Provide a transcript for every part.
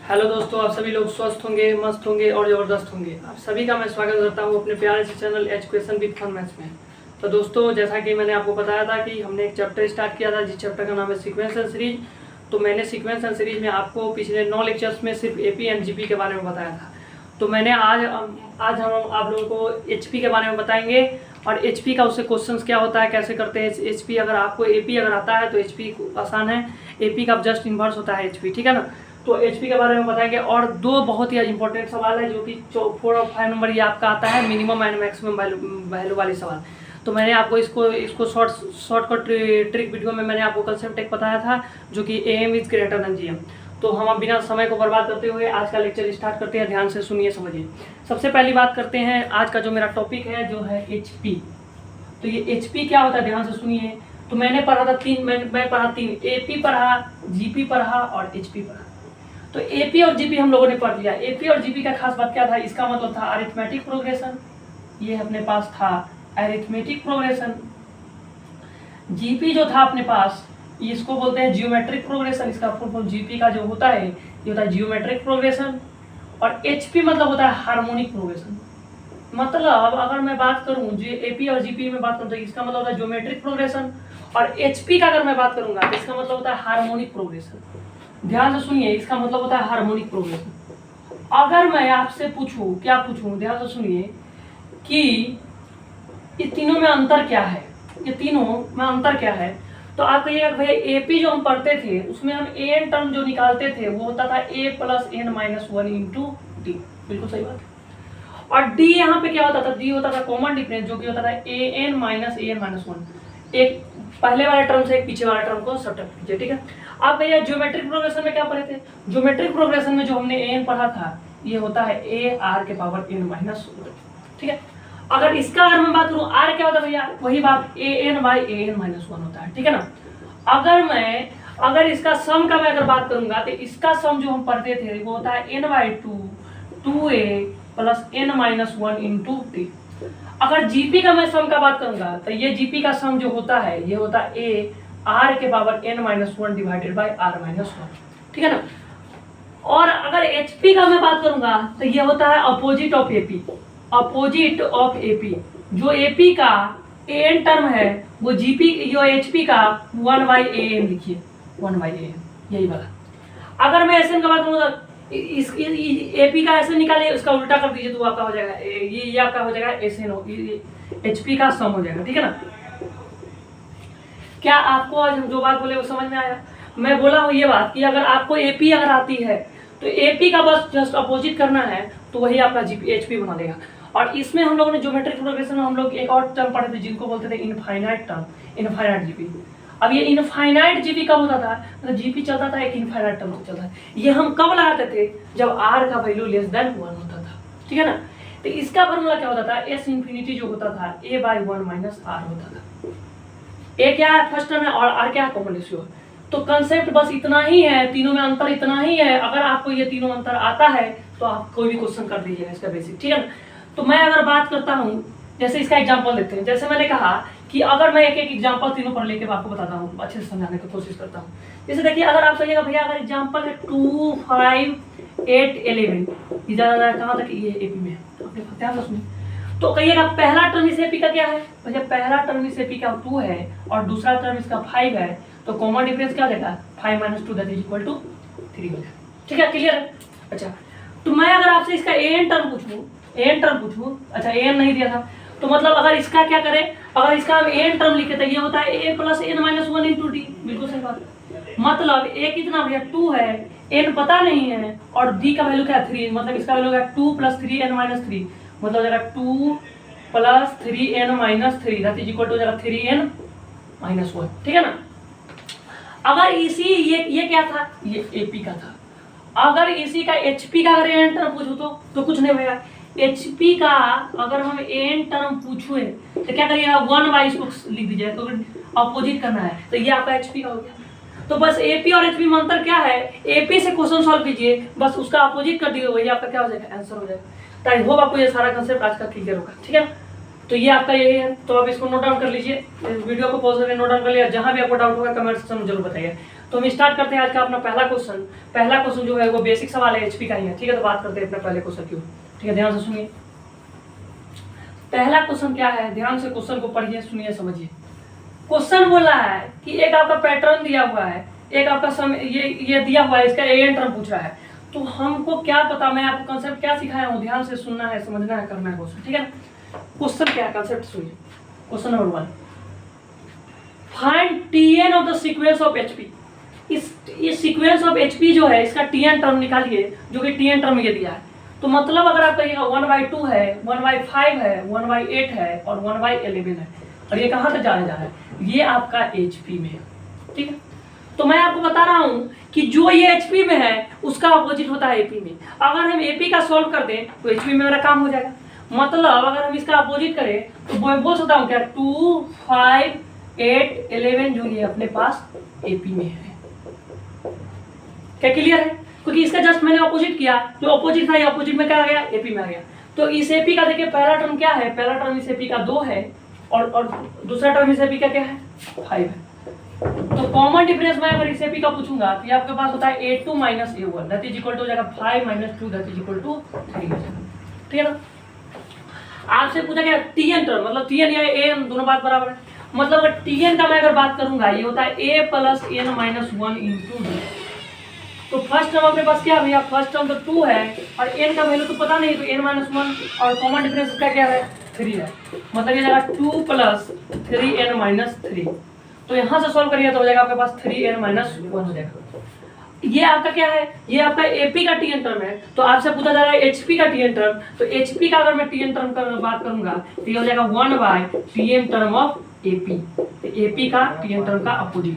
Hello दोस्तों, आप सभी लोग स्वस्थ होंगे, मस्त होंगे और ज़बरदस्त होंगे। आप सभी का मैं स्वागत करता हूं अपने प्यारे से channel education with fun maths में। तो दोस्तों, जैसा कि मैंने आपको बताया था कि हमने एक चैप्टर स्टार्ट किया था, जिस चैप्टर का नाम है सीक्वेंस एंड सीरीज। तो मैंने सीक्वेंस एंड सीरीज में आपको पिछले 9 लेक्चर्स में सिर्फ एपी एंड जीपी के बारे में बताया था। तो मैंने आज हम आप लोगों को एचपी के बारे में बताएंगे और एचपी का उससे क्वेश्चंस क्या होता है, कैसे करते हैं एचपी। अगर आपको एपी अगर आता है तो एचपी आसान है, एपी का जस्ट इन्वर्स होता है एचपी, ठीक है ना। तो एचपी के बारे में बताएंगे और दो बहुत ही इंपॉर्टेंट सवाल है जो कि 4 और 5 नंबर ये आपका आता है, मिनिमम एंड मैक्सिमम वैल्यू वाले सवाल। तो मैंने आपको इसको शॉर्टकट ट्रिक वीडियो में मैंने आपको कंसेप्ट एक बताया था, जो कि M is greater than GM. तो हम अब बिना समय को बर्बाद करते हुए आज का लेक्चर स्टार्ट करते हैं। ध्यान से सुनिए, समझिए। सबसे पहली बात करते हैं, आज का जो मेरा टॉपिक है जो है एचपी। तो ये एचपी क्या होता है, ध्यान से सुनिए। तो मैंने पढ़ा था मैं पढ़ा 3, एपी पढ़ा, जीपी पढ़ा और एचपी पढ़ा। तो एपी और जीपी हम लोगों ने पढ़ लिया। एपी और जीपी का खास बात क्या था, इसका मतलब था अरिथमेटिक प्रोग्रेशन। ये अपने पास था अरिथमेटिक प्रोग्रेशन। जीपी जो था अपने पास, इसको बोलते हैं जियोमेट्रिक प्रोग्रेशन। इसका फुल फॉर्म जीपी का जो होता है ये होता है जियोमेट्रिक प्रोग्रेशन। और एचपी मतलब होता है हार्मोनिक प्रोग्रेशन। मतलब अगर मैं बात करूं जो एपी और जीपी में बात करूं तो इसका मतलब होता है ज्योमेट्रिक प्रोग्रेशन, और एचपी का अगर मैं बात करूंगा तो इसका मतलब होता है हार्मोनिक प्रोग्रेशन। ध्यान से सुनिए, इसका मतलब होता है हार्मोनिक प्रोग्रेशन। अगर मैं आपसे पूछूं, क्या पूछूं, ध्यान से सुनिए कि ये तीनों में अंतर क्या है, ये तीनों में अंतर क्या है, तो आप कहिएगा भैया एपी जो हम पढ़ते थे उसमें हम एन टर्म जो निकालते थे वो होता था a plus n minus 1 into d. बिल्कुल सही बात है। और डी यहाँ पे क्या होता था, डी होता था कॉमन डिफरेंस, जो कि होता था ए एन माइनस 1। एक पहले वाले टर्म से एक पीछे वाले टर्म को सब्ट्रैक्ट कीजिए, ठीक है। आप भैया ज्योमेट्रिक प्रोग्रेशन में क्या पढ़े थे, ज्योमेट्रिक प्रोग्रेशन में जो हमने एन पढ़ा था ये होता है ए आर के पावर एन माइनस 1, ठीक है। अगर इसका अगर मैं बात करूं आर क्या होता है भैया, वही बात a n by a n minus 1 होता है, ठीक है ना। अगर इसका सम का मैं अगर बात करूंगा तो इसका सम जो हम पढ़ते थे वो होता है n by 2 a plus n minus 1 into t. अगर जीपी का मैं सम का बात करूंगा तो ये जीपी का सम जो होता है ये होता है ए आर के power n minus 1 divided by r minus 1, ठीक है ना। और अगर एचपी का मैं बात करूंगा तो ये होता है opposite of AP, opposite of AP. जो एपी का एन टर्म है वो जीपी जो एचपी का 1 बाई ए एन लिखिए, 1 बाई ए एन, यही वाला। अगर मैं एस एन का बात करूंगा इस एपी का ऐसे निकालिए, उसका उल्टा कर दीजिए तो आपका हो जाएगा ये आपका हो जाएगा एस एन, एचपी का सम हो जाएगा, ठीक है ना। क्या आपको आज हम जो बात बोले वो समझ में आया। मैं बोला हूँ ये बात कि अगर आपको एपी अगर आती है तो एपी का बस जस्ट अपोजिट करना है तो वही आपका जीपी एचपी बना देगा। और इसमें हम लोगों ने ज्योमेट्रिक प्रोग्रेशन में हम लोग एक और टर्म पढ़े थे जिनको बोलते थे इनफाइनाइट टर्म, इनफाइनाइट जीपी। अब ये इनफाइनाइट जीपी कब होता था, मतलब जीपी चलता था एक इनफाइनाइट टर्म चलता है। ये हम कब लगाते थे, जब आर का वैल्यू लेस देन 1 होता था, ठीक है ना। तो इसका फॉर्मूला क्या होता था, एस इंफिनिटी जो होता था ए बाई 1 माइनस आर होता था। ए क्या है फर्स्ट टर्म है और आर क्या है कॉमन रेशियो। तो कंसेप्ट बस इतना ही है, तीनों में अंतर इतना ही है। अगर आपको ये तीनों अंतर आता है तो आप कोई भी क्वेश्चन कर दीजिएगा इसका बेसिक, ठीक है ना। तो मैं अगर बात करता हूँ, जैसे इसका एग्जांपल देखते हैं। जैसे मैंने कहा कि अगर मैं एक एक एग्जांपल तीनों पर लेके आपको बताता हूँ, अच्छे से समझाने की कोशिश करता हूँ। जैसे देखिए, अगर आप कहिएगा भैया अगर एग्जांपल है 2, 5, 8, 11, ये ज़्यादा कहाँ तक ये एपी में है, आपने ध्यान से सुनिए। तो कहिएगा पहला टर्म इस एपी का क्या है, भैया पहला टर्म इस एपी का 2 है और दूसरा टर्म इसका 5 है, तो कॉमन डिफरेंस क्या देगा 5 minus 2 that is equal to 3 हो जाएगा, ठीक है, क्लियर है। अच्छा, तो मैं अगर आपसे इसका एन टर्म पूछूं, अच्छा एन नहीं दिया था तो मतलब अगर इसका क्या करें, अगर इसका हम एन टर्म लिखे तो ये होता है a plus n minus 1 into d. बिल्कुल सही बात। मतलब ए कितना भैया 2 है, एन पता नहीं है और डी का वैल्यू क्या है 3, मतलब इसका वैल्यू क्या है 2 प्लस 3 एन माइनस 3, मतलब हो जाएगा 2 plus 3 n minus 3 that is equal to हो जाएगा 3 एन माइनस 1, ठीक है ना। अगर इसी ये क्या था, ये एपी का था। अगर इसी का एचपी का अगर एन टर्म पूछूं तो कुछ नहीं भैया, एचपी का अगर हम एन टर्म पूछे तो क्या करिएगा 1 बाई इसको लिख दीजिए, तो अपोजिट करना है तो ये आपका एचपी का हो गया। तो बस एपी और एचपी में अंतर क्या है, एपी से क्वेश्चन सॉल्व कीजिए, बस उसका अपोजिट कर दीजिए, वही आपका क्या हो जाएगा आंसर हो जाएगा। तो आई होप आपको ये सारा कंसेप्ट आज का क्लियर होगा, ठीक है। तो ये आपका यही है, तो आप इसको नोट डाउन कर लीजिए, वीडियो को पॉज करके नोट डाउन कर लिया। जहाँ भी आपको डाउट होगा कमेंट सेक्शन में जरूर बताइए। तो हम स्टार्ट करते हैं आज का अपना पहला क्वेश्चन। पहला क्वेश्चन जो है वो बेसिक सवाल है, एचपी का ही है, ठीक है। तो बात करते हैं अपने पहले क्वेश्चन की। ठीक है, ध्यान से सुनिए। पहला क्वेश्चन क्या है, ध्यान से क्वेश्चन को पढ़िए, सुनिए, समझिए। क्वेश्चन बोला है कि एक आपका पैटर्न दिया हुआ है, एक आपका समय ये दिया हुआ है, इसका एन टर्म पूछ रहा है। तो हमको क्या पता, मैं आपको कंसेप्ट क्या सिखाया हूँ, ध्यान से सुनना है, समझना है, करना है क्वेश्चन, ठीक है। क्वेश्चन क्या है, कंसेप्ट सुनिए। Question number 1, find TN of the sequence of HP. इस सीक्वेंस ऑफ एचपी जो है इसका टीएन टर्म निकालिए, जो कि टीएन टर्म ये दिया है। तो मतलब अगर आप कहिएगा 1/2 है, 1/5 है, 1/8 है और 1/11 है, और ये कहाँ तक जा रहा है, ये आपका एचपी में है, ठीक है। तो मैं आपको बता रहा हूँ कि जो ये एचपी में है उसका अपोजिट होता है एपी में। अगर हम एपी का सॉल्व कर दें तो एचपी में मेरा काम हो जाएगा। मतलब अगर हम इसका अपोजिट करें तो मैं बोल सकता हूँ क्या, 2, 5, 8, 11 जो ये अपने पास एपी में है। क्या क्लियर है? क्योंकि इसका जस्ट मैंने अपोजिट किया, जो अपोजिट था ये अपोजिट में क्या आ गया, एपी में आ गया। तो इस एपी का देखिए पहला टर्म क्या है, पहला टर्म इस एपी का 2 है और दूसरा टर्म इस एपी का क्या है, 5 है। तो कॉमन डिफरेंस मैं अगर इस एपी का पूछूंगा तो ये आपके पास होता है A2 - A1 that is equal to हो जाएगा 5 - 2 दैट इज इक्वल टू 3 हो जाएगा, ठीक है ना। आपसे पूछा गया टीएन टर्म, मतलब टीएन या एन दोनों बात बराबर है। मतलब अगर टीएन का मैं अगर बात करूंगा ये होता है A + n - 1 × d। तो फर्स्ट टर्म अपने पास क्या भैया, फर्स्ट टर्म तो 2 है और n का वैल्यू तो पता नहीं, तो n - 1 और कॉमन डिफरेंस इसका क्या है, 3 है। मतलब ये जाएगा 2 + 3n - 3। तो यहाँ से सॉल्व करिए तो हो जाएगा आपके पास 3n - 1 हो जाएगा। ये आपका क्या है, ये आपका एपी का टीएन टर्म है। तो आपसे पूछा जा रहा है एचपी का टीएन टर्म। तो एचपी का अगर मैं टीएन टर्म का बात करूंगा तो ये हो जाएगा 1/TN टर्म ऑफ एपी। तो एपी का टीएन टर्म का अपोजिट।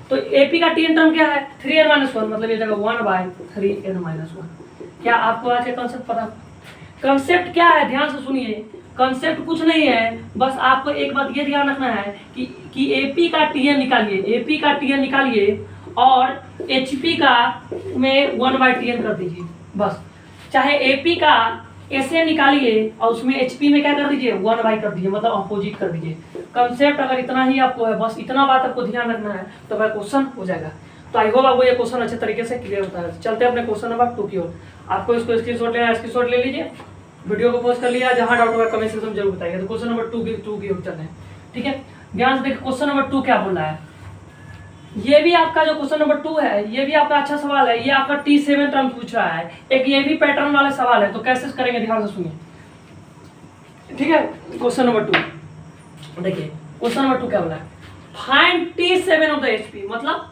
तो एपी का टीएन टर्म क्या है, 3n - 1, मतलब ये जाएगा 1/3n - 1। क्या आपको आज का कंसेप्ट पता? कंसेप्ट क्या है, ध्यान से सुनिए। कंसेप्ट कुछ नहीं है, बस आपको एक बात ये ध्यान रखना है कि एपी का टीएन निकालिए, एपी का टीएन निकालिए और एचपी का में 1/TN कर दीजिए बस। चाहे एपी का ऐसे निकालिए और उसमें एचपी में क्या कर दीजिए, 1/, कर दीजिए, मतलब अपोजिट कर दीजिए। कंसेप्ट अगर इतना ही आपको है, बस इतना बात आपको ध्यान रखना है, तो वह क्वेश्चन हो जाएगा। तो आई होप आपको ये क्वेश्चन अच्छे तरीके से क्लियर होता है। चलते हैं अपने क्वेश्चन नंबर 2 की ओर। आपको इसको स्क्रीनशॉट लेना है, स्क्रीनशॉट ले लीजिए, वीडियो को पॉज कर लिया, जहां डाउट होगा कमेंट सेक्शन में जरूर बताइए। तो क्वेश्चन नंबर 2 की ओर चलते हैं, ठीक है। ध्यान से देखिए क्वेश्चन नंबर 2 क्या बोल रहा है। ये भी आपका जो क्वेश्चन नंबर 2 है, ये भी आपका अच्छा सवाल है। ये आपका T7 टर्म पूछ रहा है, एक ये भी पैटर्न वाला सवाल है। तो कैसे करेंगे, ध्यान से सुनिए, ठीक है। क्वेश्चन नंबर 2 देखिए, क्वेश्चन नंबर 2 क्या बोला है, find T7 of the HP. मतलब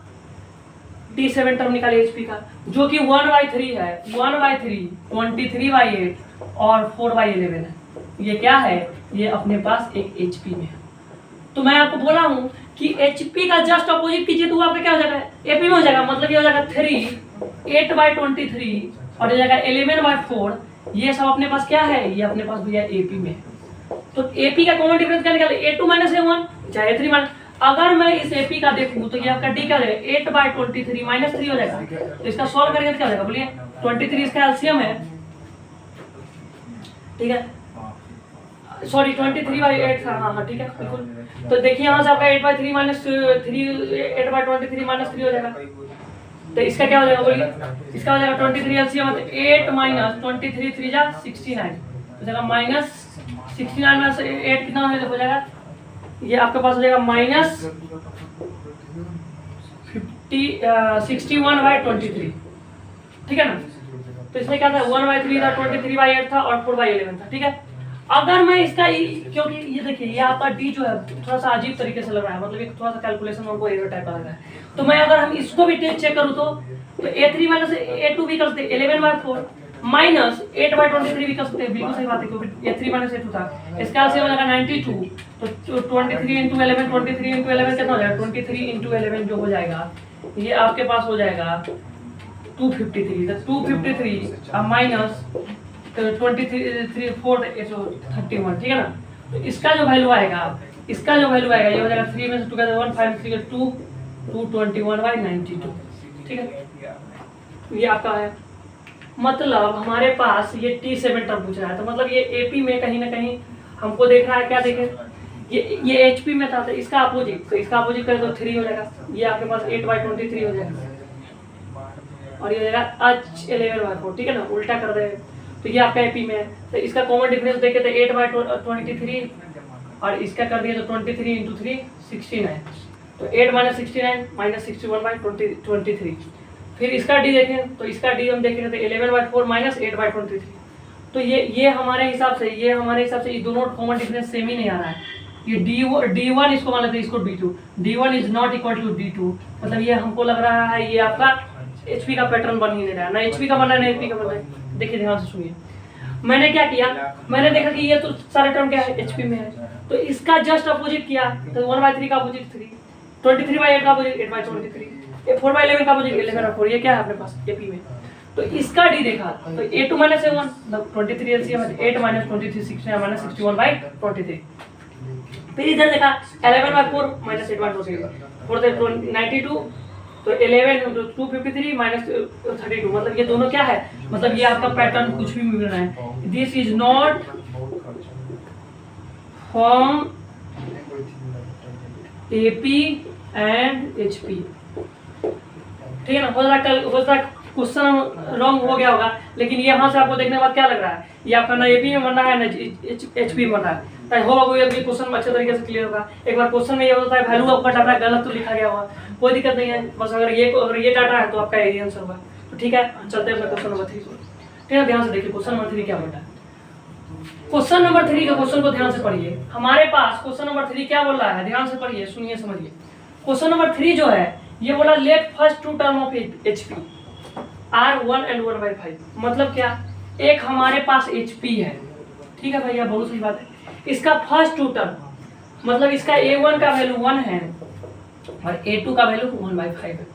T7 टर्म निकालिए एचपी का, जो कि 1/3 है, 1/3, 23/8 और 4/11 है। ये क्या है, ये अपने पास एक एचपी में है। तो मैं आपको बोला हूं कि एचपी का जस्ट अपोजिट कीजिए तो आपका क्या हो जाएगा, एपी में हो जाएगा। मतलब ये हो जाएगा 3, 8/23 और ये जाएगा 11/4। ये सब अपने पास क्या है, ये अपने पास भैया एपी में है। तो एपी का कॉमन डिफरेंस क्या निकाले, A2 - A1 चाहे A3 अगर मैं इस एपी का देखूं तो ये आपका डी क्या हो जाएगा, 8/23 - 3 हो जाएगा। तो इसका सॉल्व करेंगे तो क्या हो जाएगा, बोलिए 23 इसका एलसीएम है, ठीक है। सॉरी 23/8 था, हाँ ठीक है बिल्कुल। तो देखिए यहाँ से आपका 8/3 - 3 8/23 - 3 हो जाएगा। तो इसका क्या हो जाएगा, बोलिए इसका हो जाएगा 23 एलसीएम, मतलब 8 - 23 3 जा 69 हो जाएगा, -69 में से 8 कितना हो जाएगा, ये आपके पास हो जाएगा -61/23, ठीक है ना। तो इसमें क्या था, 1/3 था, 23/8 था और 4/11 था, ठीक है। अगर मैं इसका क्योंकि ये देखिए ये आपका डी जो है थोड़ा सा अजीब तरीके से लग रहा है, मतलब एक थोड़ा सा कैलकुलेशन हमको एरर टाइप का लग रहा है। तो मैं अगर हम इसको भी चेक करूँ तो A3 - A2 भी कर सकते हैं, 11/4 माइनस 8/23 भी कर सकते हैं, बिल्कुल सही बात है, क्योंकि A3 - A2 था। इसका से हो जाएगा 92। तो 23 × 11, 23 × 11 कितना हो जाएगा, 23 × 11 जो हो जाएगा ये आपके पास हो जाएगा 253। 253 माइनस 23 4 31, ठीक है ना। तो इसका जो वैल्यू आएगा, इसका जो वैल्यू आएगा ये हो जाएगा 3 में से 2 का 1, 5 3 का 2, 221/92, ठीक है। ये आपका है। मतलब हमारे पास ये T7 टर्म पूछ रहा है, तो मतलब ये एपी में कहीं ना कहीं हमको देख रहा है, क्या देखे, ये HP में था, तो इसका अपोजिट, तो इसका अपोजिट करें तो 3 हो जाएगा। ये आपके पास 8/23 हो जाएगा और ये हो जाएगा H11/4, ठीक है ना, उल्टा कर रहे हैं। तो ये आपका AP में है, तो इसका कॉमन डिफरेंस देखे तो 8/23 और इसका कर दिया तो 23 × 3 69, तो 8 - 69 - 61/23। फिर इसका D देखें तो इसका D हम देखेंगे तो 11/4 - 8/23। तो ये हमारे हिसाब से ये दोनों कॉमन डिफरेंस सेम ही नहीं आ रहा है। ये D1 इसको मान लेते हैं, इसको D2, D1 is not equal to D2, मतलब ये हमको लग रहा है ये आपका HP का पैटर्न बन ही नहीं रहा है, ना HP का बना है ना AP का बना है। देखिए ध्यान से सुनिए, मैंने क्या किया, मैंने देखा कि ये तो सारे टर्म क्या है HP में है, तो इसका जस्ट अपोजिट किया, तो 1/3 का अपोजिट 3, 23/8 का अपोजिट 8/23, 4/11 का अपोजिट 11/4, ये क्या है अपने पास AP में। तो इसका D देखा तो A2 - A1 मतलब 23 LCM 8 - 23 69 - 61/23। फिर इधर देखा 11/4 - 8/23, 4 से 92, तो 11 × 253 - 32, मतलब ये दोनों क्या है, मतलब ये आपका पैटर्न कुछ भी मिल रहा है। This is not from AP and HP, ठीक है ना। हो सकता है क्वेश्चन रॉन्ग हो गया होगा, लेकिन यहाँ से आपको देखने के बाद क्या लग रहा है, ये आपका ना AP में बन रहा है ना HP में बन रहा है। होगा कोई अभी क्वेश्चन अच्छे तरीके से क्लियर होगा। एक बार क्वेश्चन में ये होता है वैल्यू आपका डाटा गलत तो लिखा गया होगा, कोई दिक्कत नहीं है, बस अगर ये डाटा है तो आपका यही आंसर होगा। तो ठीक है, चलते हैं अपने क्वेश्चन नंबर 3 को। ठीक है, ध्यान से देखिए क्वेश्चन नंबर 3 क्या बोलता है। क्वेश्चन नंबर 3 का क्वेश्चन को ध्यान से पढ़िए। हमारे पास क्वेश्चन नंबर 3 क्या बोल रहा है, ध्यान से पढ़िए, सुनिए, समझिए। क्वेश्चन नंबर 3 जो है ये बोला let first 2 term of HP R 1 and 1/5, मतलब क्या, एक हमारे पास HP है, ठीक है भैया, बहुत सही बात है। इसका फर्स्ट 2 टर्म मतलब इसका A1 का वैल्यू 1 है और A2 का वैल्यू 1/5 है,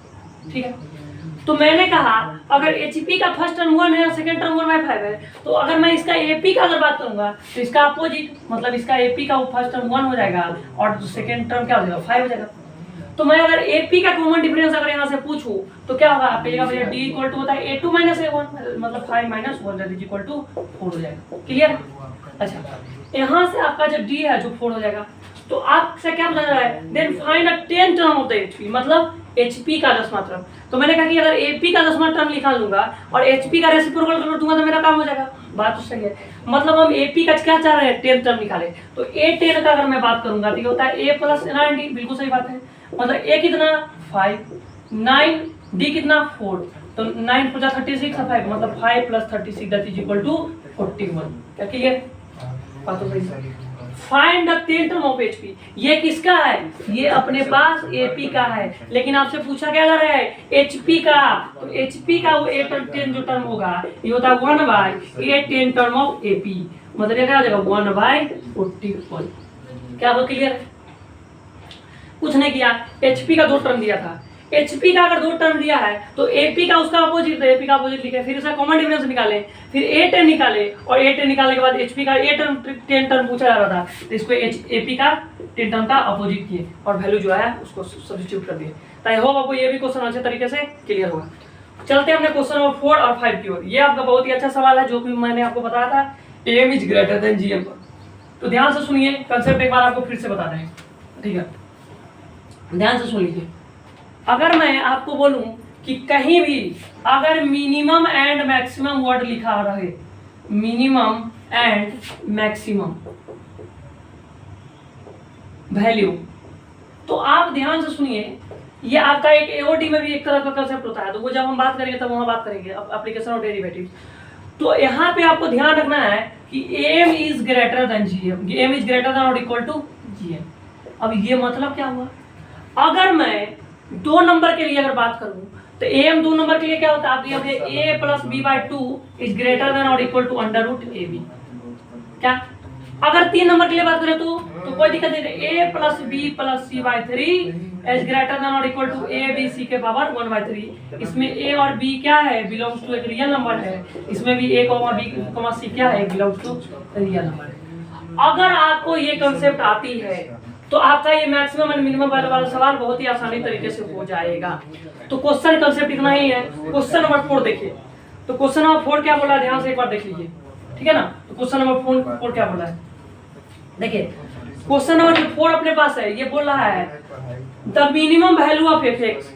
ठीक है। तो मैंने कहा अगर HP का फर्स्ट टर्म 1 है और सेकंड टर्म 1/5 है, तो अगर मैं इसका AP का अगर बात करूंगा तो इसका अपोजिट मतलब इसका AP का फर्स्ट टर्म 1 हो जाएगा और सेकंड टर्म क्या हो जाएगा, 5 हो जाएगा। तो मैं अगर AP का कॉमन डिफरेंस अगर यहाँ से पूछूं तो क्या होगा, आप कहिएगा भैया D इक्वल टू होता है A2 - A1, मतलब 5 - 1 दैट इज इक्वल टू 4 हो जाएगा, क्लियर। अच्छा, यहाँ से आपका जो D है जो 4 हो जाएगा, तो आपसे क्या पूछा जा रहा है, then find a 10 term of the HP, मतलब HP का 10वां टर्म। तो मैंने कहा कि अगर AP का 10वां टर्म निकाल लूंगा और HP का रेसिप्रोकल कर दूंगा तो मेरा काम हो जाएगा। बात तो सही है, मतलब हम AP का क्या चाह रहे हैं, 10 टर्म निकाले। तो A10 का अगर मैं बात करूंगा तो ये होता है A + 9D, बिल्कुल सही बात है, मतलब A कितना 5, 9, D कितना 4, तो 9 + 36 है 5, मतलब 5 + 36 दैट इज इक्वल टू 41, क्या क्लियर, बात तो सही है। Find the 10 term of HP, ये किसका है, ये अपने पास AP का है, लेकिन आपसे पूछा क्या जा रहा है HP का, तो HP का वो 10 जो टर्म होगा ये होता है 1/10 टर्म ऑफ AP, मतलब ये क्या हो जाएगा 1/41, क्या वो क्लियर। कुछ नहीं किया, HP का 2 टर्म दिया था, HP का अगर 2 टर्म दिया है तो AP का उसका अपोजिट, तो AP का अपोजिट लिखे, फिर इसका कॉमन डिफरेंस निकाले, फिर A10 निकाले, और A10 निकालने के बाद HP का 10 टर्म पूछा जा रहा था, तो इसको AP का 10 टर्म का अपोजिट किए और वैल्यू जो है उसको सब्स्टिट्यूट कर दिए, ताकि होप आपको ये भी क्वेश्चन अच्छे तरीके से क्लियर होगा। चलते हैं अपने क्वेश्चन नंबर 4 और 5 की ओर। ये आपका बहुत ही अच्छा सवाल है जो कि मैंने आपको बताया था, AM is greater then GM पर। तो ध्यान से सुनिए, कंसेप्ट एक बार आपको फिर से बता दें, ठीक है, ध्यान से सुन लीजिए। अगर मैं आपको बोलूं कि कहीं भी अगर मिनिमम एंड मैक्सिमम वर्ड लिखा रहे, मिनिमम एंड मैक्सिमम वैल्यू, तो आप ध्यान से सुनिए, ये आपका एक AOD में भी एक तरह का कंसेप्ट होता है, तो वो जब हम बात करेंगे तब वहां बात करेंगे एप्लीकेशन ऑफ डेरिवेटिव। तो यहाँ पे आपको ध्यान रखना है कि AM is greater then GM, AM is greater than और इक्वल टू GM। अब ये मतलब क्या हुआ, अगर मैं 2 नंबर के लिए अगर बात करूं तो AM 2 नंबर के लिए क्या होता है, आप ये A + B/2 is greater than और इक्वल टू √AB। क्या अगर 3 नंबर के लिए बात करें तो कोई दिक्कत नहीं है, A + B + C/3 is greater than और इक्वल टू ABC के पावर 1/3। इसमें A और B क्या है, बिलोंग्स टू एक रियल नंबर है, इसमें भी A, B, C क्या है, बिलोंग्स टू रियल नंबर है। अगर आपको ये कंसेप्ट आती है तो आपका ये मैक्सिमम एंड मिनिमम वैल्यू वाला सवाल बहुत ही आसानी तरीके से हो जाएगा। तो क्वेश्चन कंसेप्ट इतना ही है। क्वेश्चन नंबर 4 देखिए, तो क्वेश्चन नंबर 4 क्या बोला, ध्यान से एक बार देख लीजिए, ठीक है ना। तो क्वेश्चन नंबर 4 क्या बोला है, देखिए क्वेश्चन नंबर 4 अपने पास है, ये बोल रहा है the minimum value of F x,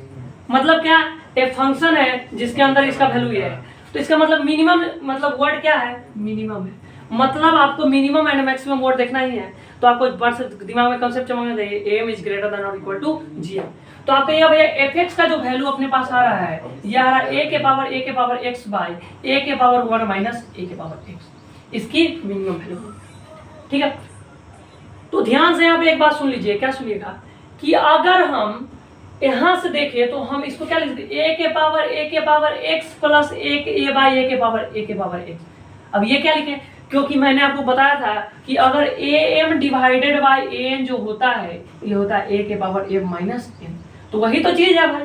मतलब क्या, एक फंक्शन है जिसके अंदर इसका वैल्यू ये है, तो इसका मतलब मिनिमम, मतलब वर्ड क्या है, मिनिमम है, मतलब आपको मिनिमम एंड मैक्सिमम वर्ड देखना ही है। तो आपको वर्ड से दिमाग में कंसेप्ट चमकना चाहिए, एम इज ग्रेटर देन और इक्वल टू जी। तो आपका ये भैया एफ एक्स का जो वैल्यू अपने पास आ रहा है, ये आ रहा है ए के पावर एक्स बाई ए के पावर 1 माइनस ए के पावर एक्स, इसकी मिनिमम वैल्यू, ठीक है। तो ध्यान से यहाँ पे एक बात सुन लीजिए, क्या सुनिएगा, कि अगर हम यहाँ से देखें तो हम इसको क्या लिखते हैं, ए के power x plus a by a के पावर एक्स। अब ये क्या लिखे, क्योंकि मैंने आपको बताया था कि अगर a m divided by a n जो होता है, ये होता है ए के पावर एम माइनस एन, तो वही तो चीज है भाई।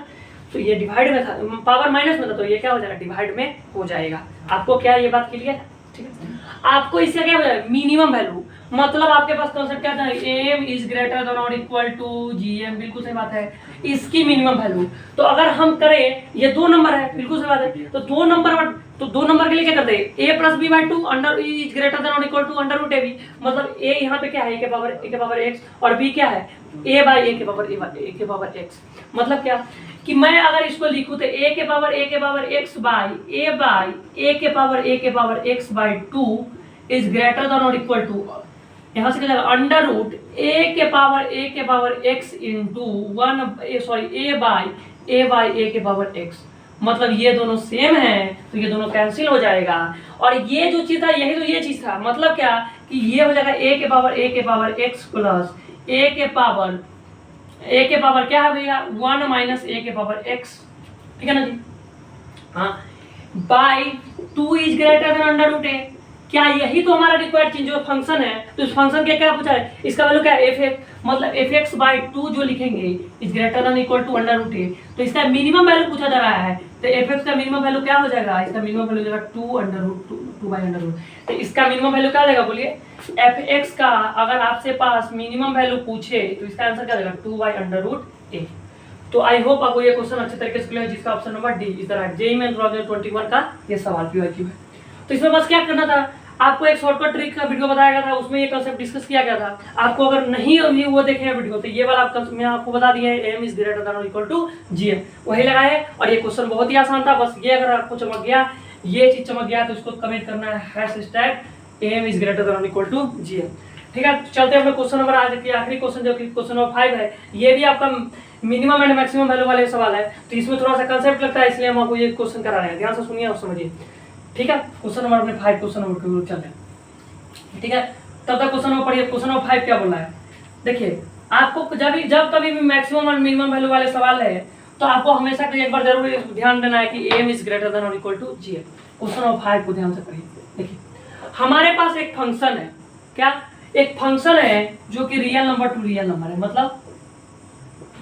तो ये डिवाइड में था, पावर माइनस में था, तो ये क्या हो जाएगा, डिवाइड में हो जाएगा। आपको क्या ये बात क्लियर है, ठीक है। आपको इससे क्या हो जाएगा, मिनिमम वैल्यू, मतलब आपके पास कॉन्सेप्ट क्या था, एम इज ग्रेटर देन और इक्वल टू जी एम, बिल्कुल सही बात है, इसकी मिनिमम वैल्यू। तो अगर हम करें, ये 2 नंबर है, बिल्कुल सही बात है, तो 2 नंबर के लिए क्या करते हैं, a plus b by 2 under is greater than और equal to under root a b, मतलब ए यहाँ पे क्या है, ए के पावर एक्स, और बी क्या है, ए बाई ए के पावर एक्स। मतलब क्या, कि मैं अगर इसको लिखूं तो ए के पावर एक्स बाई ए के power x by 2 is greater than और इक्वल टू, यहाँ से क्या जाएगा, अंडर रूट ए के power x into a by a के पावर एक्स। मतलब ये दोनों सेम है, तो ये दोनों कैंसिल हो जाएगा, और ये जो चीज था, यही तो ये चीज था, मतलब क्या, कि ये हो जाएगा ए के पावर एक्स प्लस ए के पावर क्या है भैया, 1 माइनस ए के पावर एक्स, ठीक है ना जी, हाँ, by 2 is greater than under root a. क्या यही तो हमारा रिक्वायर्ड चीज जो फंक्शन है, तो इस फंक्शन के क्या पूछा है, इसका वैल्यू क्या है, एफ एक्स, मतलब एफ एक्स बाई 2 जो लिखेंगे is greater than equal to under root a, तो इसका मिनिमम वैल्यू पूछा जा रहा है, तो एफ एक्स का मिनिमम वैल्यू क्या हो जाएगा, इसका मिनिमम वैल्यू हो जाएगा 2 बाई अंडर रूट। तो इसका मिनिमम वैल्यू क्या हो जाएगा, बोलिए, एफ एक्स का अगर आपसे पास मिनिमम वैल्यू पूछे तो इसका आंसर क्या हो जाएगा, 2 बाई अंडर रूट ए। तो आई होप आपको ये क्वेश्चन अच्छे तरीके से क्लियर है, जिसका option number D is the right. JEE Mains 2021 का ये सवाल PYQ है। तो इसमें बस क्या करना था, आपको एक शॉर्टकट ट्रिक का वीडियो बताया गया था, उसमें ये कंसेप्ट डिस्कस किया गया था। आपको अगर नहीं वो देखे हैं वीडियो, तो ये वाला मैं आपको बता दिया है, एम इज ग्रेटर देन और इक्वल टू जीएम, वही लगाए। और ये क्वेश्चन बहुत ही आसान था, बस ये अगर आपको चमक गया, ये चीज चमक गया, तो इसको कमेंट करना है hashtag M is greater than और इक्वल टू जीएम, ठीक है। चलते हैं क्वेश्चन नंबर, आज की आखिरी क्वेश्चन जो कि क्वेश्चन नंबर 5 है, ये भी आपका मिनिमम एंड मैक्सिमम वैल्यू वाले सवाल है, तो इसमें थोड़ा सा कंसेप्ट लगता है, इसलिए हम आपको ये क्वेश्चन करा रहे हैं, ध्यान से सुनिए और समझिए, ठीक है। क्वेश्चन नंबर अपने 5 क्वेश्चन नंबर के चलते हैं, ठीक है। तब तक क्वेश्चन नंबर पढ़िए, क्वेश्चन नंबर 5 क्या बोल रहा है, देखिए। आपको जब कभी भी मैक्सिमम और मिनिमम वैल्यू वाले सवाल है, तो आपको हमेशा एक बार जरूर ध्यान देना है कि एम इज ग्रेटर देन और equal to G. Question number 5 को ध्यान से पढ़िए। देखिए, हमारे पास एक फंक्शन है, क्या, एक फंक्शन है जो कि real number to real number है, मतलब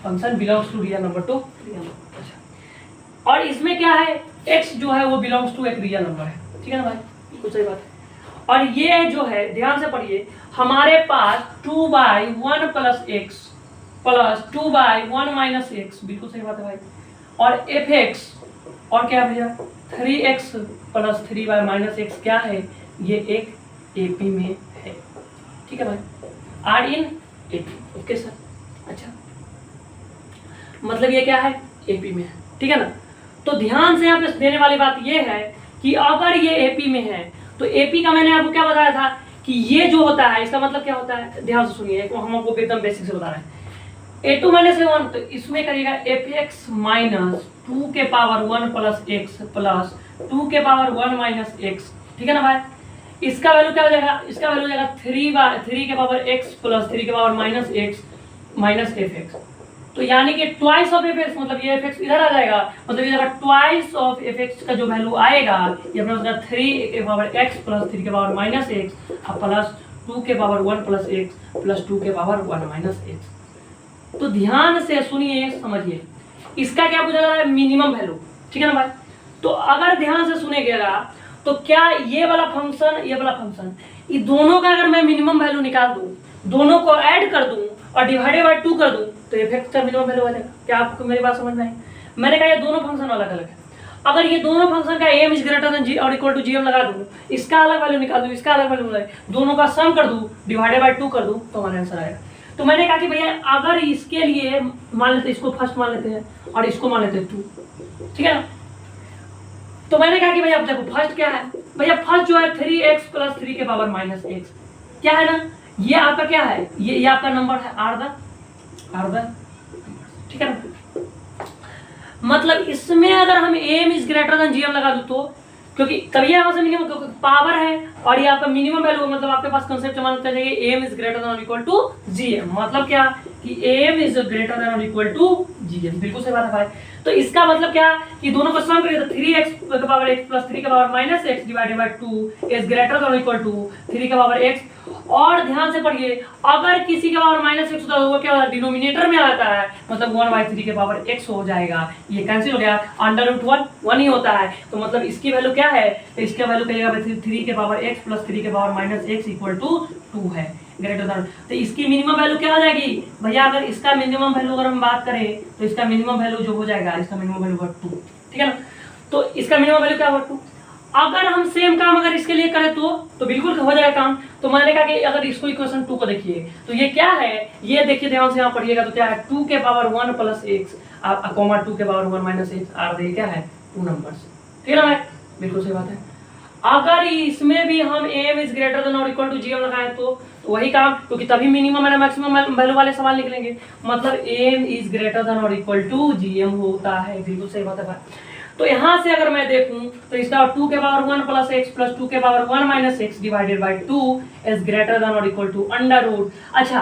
function belongs to real number to real number. अच्छा, और इसमें क्या है, x जो है वो बिलोंग्स टू एक रियल नंबर है, ठीक है ना भाई, कुछ सही बात है। और ये जो है, ध्यान से पढ़िए, हमारे पास 2 by 1 plus x plus 2 by 1 minus x, बिल्कुल सही बात है भाई, और एफ एक्स, और क्या भैया 3x plus 3 by minus x, क्या है, ये एक एपी में है, ठीक है भाई, are in AP, okay sir. अच्छा, मतलब ये क्या है, एपी में है, ठीक है ना। तो ध्यान से यहाँ पे देने वाली बात ये है कि अगर ये एपी में है, तो एपी का मैंने आपको क्या बताया था कि ये जो होता है, इसका मतलब क्या होता है, ध्यान से सुनिए, हम आपको एकदम बेसिक से बता रहे हैं। a2 माइनस a1, तो इसमें करिएगा एफ एक्स माइनस 2 के पावर 1 प्लस एक्स प्लस 2 के पावर 1 माइनस एक्स, ठीक है ना भाई। इसका वैल्यू क्या हो जाएगा, इसका वैल्यू हो जाएगा 3 के पावर एक्स प्लस 3 के power minus x minus F x. तो यानी कि ट्वाइस ऑफ एफ एक्स, मतलब ये एफ एक्स इधर आ जाएगा, मतलब ये ट्वाइस ऑफ एफ एक्स का जो वैल्यू आएगा, ये अपना हो जाएगा 3 के पावर एक्स प्लस 3 के पावर माइनस एक्स प्लस 2 के पावर 1 प्लस एक्स प्लस 2 के पावर 1 माइनस एक्स। तो ध्यान से सुनिए, समझिए, इसका क्या पूछा जा रहा है, मिनिमम वैल्यू, ठीक है ना भाई। तो अगर ध्यान से सुनेगा, तो क्या ये वाला फंक्शन, ये वाला फंक्शन, ये दोनों का अगर मैं मिनिमम वैल्यू निकाल दूं, दोनों को ऐड कर दूं और डिवाइडेड बाय 2 कर दूं, तो एफ एक्स का मिनिमम वैल्यू आ जाएगा। क्या आपको मेरी बात समझ में आई? मैंने कहा ये दोनों फंक्शन अलग अलग है। अगर ये दोनों फंक्शन का एम इज ग्रेटर देन जी और इक्वल टू जीएम लगा दूँ, इसका अलग वैल्यू निकाल दूँ, इसका अलग वैल्यू निकाल, दोनों का सम कर दूँ, डिवाइडेड बाय 2 कर दूँ, तो हमारा आंसर आएगा। तो मैंने कहा कि भैया अगर इसके लिए मान लेते, इसको फर्स्ट मान लेते हैं और इसको मान लेते हैं 2, ठीक है ना। तो मैंने कहा कि भैया अब देखो फर्स्ट क्या है, भैया फर्स्ट जो है 3x प्लस 3 के पावर माइनस x क्या है ना, ये आपका क्या है, ये आपका नंबर है आर्डर, ठीक है ना। मतलब इसमें अगर हम M is greater than GM लगा दूं तो, क्योंकि तभी यहाँ से मिनिमम पावर है और ये आपका मिनिमम वैल्यू, मतलब आपके पास कंसेप्ट मानना चाहिए एम इज ग्रेटर देन और इक्वल टू जीएम, मतलब क्या कि एम इज ग्रेटर देन और इक्वल टू जीएम, बिल्कुल सही बात है भाई। तो इसका मतलब क्या कि दोनों को सम करें तो 3x के पावर x प्लस 3 के power minus x divided by 2 is greater than और इक्वल टू 3 के पावर x। और ध्यान से पढ़िए, अगर किसी के पावर माइनस x होता है वो क्या होता है, डिनोमिनेटर में आता है, मतलब 1/3 के पावर x हो जाएगा, ये कैंसिल हो गया, अंडर रूट 1 ही होता है, तो मतलब इसकी वैल्यू क्या है, तो इसका वैल्यू कहेगा 3 के पावर x प्लस 3 के power minus x equal to 2 है, ग्रेटर देन। तो इसकी मिनिमम वैल्यू क्या हो जाएगी भैया, अगर इसका मिनिमम वैल्यू अगर हम बात करें तो इसका मिनिमम वैल्यू जो हो जाएगा, इसका मिनिमम वैल्यू 2, ठीक है ना। तो इसका मिनिमम वैल्यू क्या होगा 2। अगर हम सेम काम अगर इसके लिए करें तो बिल्कुल हो जाएगा काम। तो मैंने कहा कि अगर इसको इक्वेशन 2 को देखिए तो ये क्या है, ये देखिए ध्यान से यहाँ पढ़िएगा, तो क्या है 2 के पावर 1 प्लस x कॉमा 2 के power 1 minus x are they क्या है 2 नंबर्स, ठीक है ना भाई, बिल्कुल सही बात है। अगर इसमें भी हम एम इज ग्रेटर देन और इक्वल टू जीएम लगाएं तो वही काम, क्योंकि तभी मिनिमम एंड मैक्सिमम वैल्यू वाले सवाल निकलेंगे, मतलब एम इज ग्रेटर देन और इक्वल टू जीएम होता है, बिल्कुल सही बात है भाई। तो यहाँ से अगर मैं देखूं तो इसका 2 के पावर 1 प्लस x प्लस 2 के power 1 minus x divided by 2 is greater than और इक्वल टू अंडर रूट। अच्छा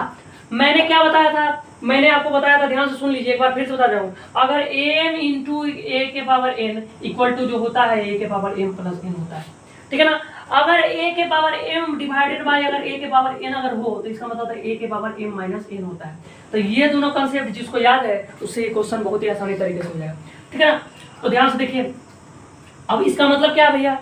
मैंने क्या बताया था, मैंने आपको बताया था, ध्यान से सुन लीजिए एक बार फिर से बता रहा हूँ, अगर m इंटू ए के पावर n इक्वल टू जो होता है a के पावर m प्लस n होता है, ठीक है ना। अगर a के पावर m डिवाइडेड बाय अगर a के पावर n अगर हो तो इसका मतलब है a के पावर m माइनस n होता है। तो ये दोनों कंसेप्ट जिसको याद है उससे क्वेश्चन बहुत ही आसानी तरीके से हो जाएगा, ठीक है ना। तो ध्यान से देखिए, अब इसका मतलब क्या है भैया,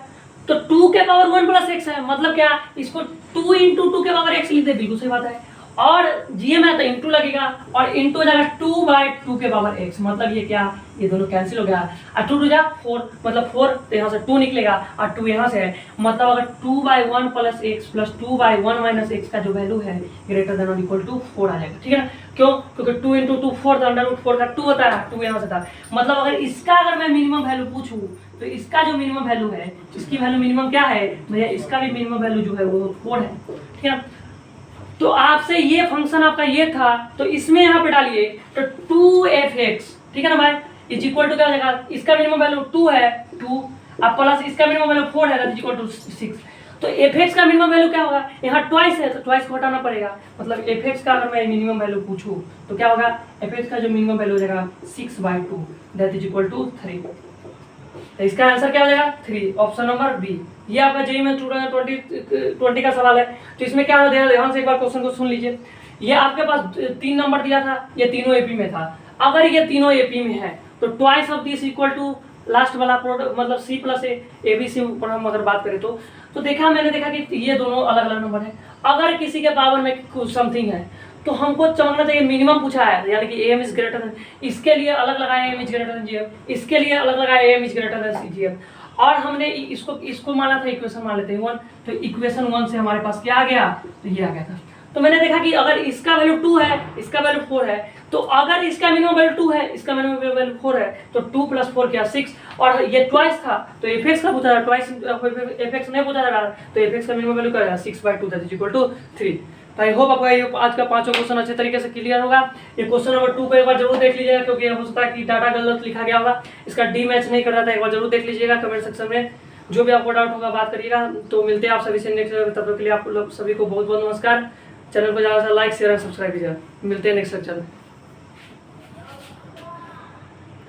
तो 2 के पावर 1 प्लस x है, मतलब क्या इसको 2 इंटू 2 के पावर x लिखते, बिल्कुल सही बात है, और जीएम है तो इंटू लगेगा और इंटू हो जाएगा 2 बाय 2 के पावर x, मतलब ये क्या, ये दोनों कैंसिल हो गया और 2 जा 4, मतलब 4 तो यहाँ से 2 निकलेगा और 2 यहाँ से है, मतलब अगर 2 by 1 plus x plus 2 by 1 minus x का जो वैल्यू है ग्रेटर देन और इक्वल टू 4 आ जाएगा, ठीक है ना। क्यों, क्योंकि 2 इंटू 2 4 था, अंडर रूट 4 का 2 होता है, 2 यहाँ से था, मतलब अगर इसका अगर मैं मिनिमम वैल्यू पूछूं तो इसका जो मिनिमम वैल्यू है, इसकी वैल्यू मिनिमम क्या है भैया, इसका भी मिनिमम वैल्यू जो है वो 4 है, ठीक है ना। तो आपसे ये फंक्शन आपका ये था, तो इसमें यहाँ पे डालिए तो 2f(x), ठीक है ना भाई, इज इक्वल टू क्या हो जाएगा, इसका मिनिमम वैल्यू 2 है 2 अब प्लस इसका मिनिमम वैल्यू 4 है, इज इक्वल टू 6। तो f(x) का मिनिमम वैल्यू क्या होगा, यहाँ ट्वाइस है तो ट्वाइस को हटाना पड़ेगा, मतलब f(x) का अगर मैं मिनिमम वैल्यू पूछूं तो क्या होगा, f(x) का जो मिनिमम वैल्यू हो जाएगा 6/2 दैट इज इक्वल टू 3। तो इसका आंसर क्या हो जाएगा 3, ऑप्शन नंबर बी। ये आपका जेईई में 20 का सवाल है। तो इसमें क्या है, ध्यान से एक बार क्वेश्चन को सुन लीजिए, ये आपके पास 3 नंबर दिया था, ये तीनों एपी में था, अगर ये तीनों एपी में है तो twice of this equal to last वाला प्रोडक्ट, मतलब C plus A B C पर हम अगर बात करें तो देखा मैंने देखा कि ये दोनों अलग अलग नंबर है। अगर किसी के पावर में कुछ समथिंग है तो हमको समझना चाहिए मिनिमम पूछा है, यानी कि एम इज ग्रेटर देन, इसके लिए अलग लगाया M is greater than GM, इसके लिए अलग लगाया M is greater than GM, और हमने इसको माना था इक्वेशन मान लेते हैं 1, तो इक्वेशन 1 से हमारे पास क्या आ गया, तो ये आ गया था। तो मैंने देखा कि अगर इसका वैल्यू 2 है, इसका वैल्यू 4 है, तो अगर इसका मिनिमम वैल्यू 2 है, इसका मिनिमम वैल्यू 4 है, तो 2 + 4 क्या 6, और ये ट्वाइस था तो f(x) का पूछा था, ट्वाइस f(x) नहीं पूछा था, तो f(x) का मिनिमम वैल्यू क्या है 6/2 दैट इज इक्वल टू 3। तो आई होप आपको ये आज का 5 क्वेश्चन अच्छे तरीके से क्लियर होगा। ये क्वेश्चन नंबर 2 को एक बार जरूर देख लीजिएगा, क्योंकि हो सकता है कि डाटा गलत लिखा गया होगा, इसका डी मैच नहीं कर रहा था, एक बार जरूर देख लीजिएगा। कमेंट सेक्शन में जो भी आपको डाउट होगा बात करिएगा। तो मिलते हैं आप सभी से नेक्स्ट, तब तक के लिए आप लोग सभी को बहुत बहुत नमस्कार। चैनल को ज़्यादा से लाइक शेयर और सब्सक्राइब कीजिएगा। मिलते हैं नेक्स्ट लेक्चर में।